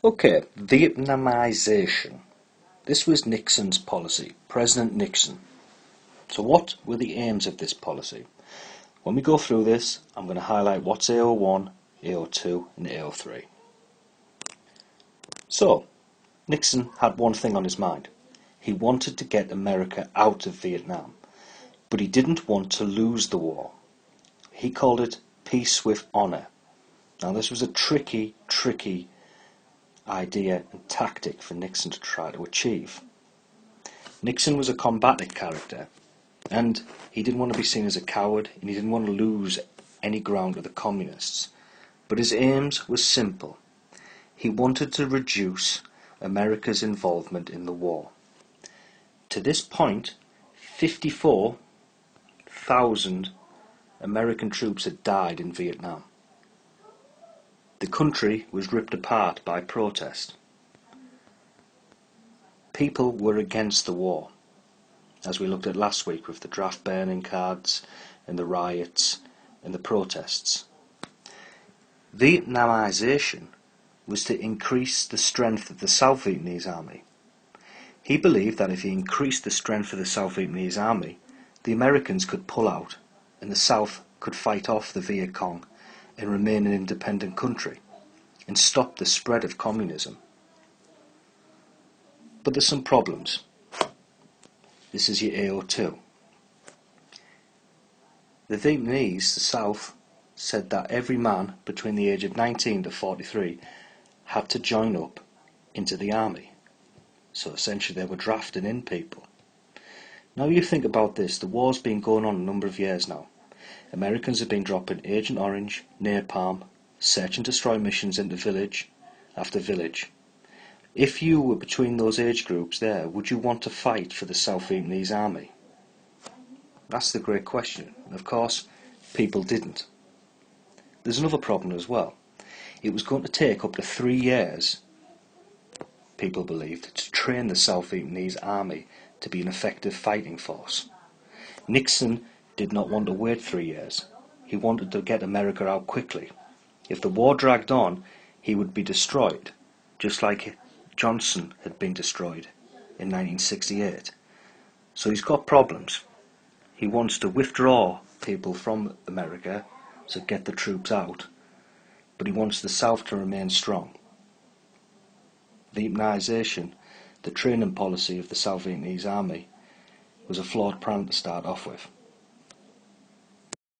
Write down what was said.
Okay, Vietnamisation. This was Nixon's policy, President Nixon. So what were the aims of this policy? When we go through this, I'm going to highlight what's AO1, AO2 and AO3. So, Nixon had one thing on his mind. He wanted to get America out of Vietnam, but he didn't want to lose the war. He called it peace with honour. Now this was a tricky idea and tactic for Nixon to try to achieve. Nixon was a combative character, and he didn't want to be seen as a coward, and he didn't want to lose any ground to the communists. But his aims were simple. He wanted to reduce America's involvement in the war. To this point, 54,000 American troops had died in Vietnam. The country was ripped apart by protest. People were against the war, as we looked at last week with the draft burning cards and the riots and the protests. Vietnamisation was to increase the strength of the South Vietnamese army. He believed that if he increased the strength of the South Vietnamese army, the Americans could pull out and the South could fight off the Viet Cong and remain an independent country and stop the spread of communism. But there's some problems. This is your AO2. The Vietnamese, the South, said that every man between the age of 19 to 43 had to join up into the army. So essentially they were drafting in people. Now you think about this, the war's been going on a number of years now. Americans have been dropping Agent Orange, napalm, search and destroy missions into village after village. If you were between those age groups there, would you want to fight for the South Vietnamese army? That's the great question. And of course, people didn't. There's another problem as well. It was going to take up to 3 years, people believed, to train the South Vietnamese army to be an effective fighting force. Nixon did not want to wait 3 years. He wanted to get America out quickly. If the war dragged on, he would be destroyed, just like Johnson had been destroyed in 1968. So he's got problems. He wants to withdraw people from America, so get the troops out, but he wants the South to remain strong. Vietnamisation, the training policy of the South Vietnamese army, was a flawed plan to start off with.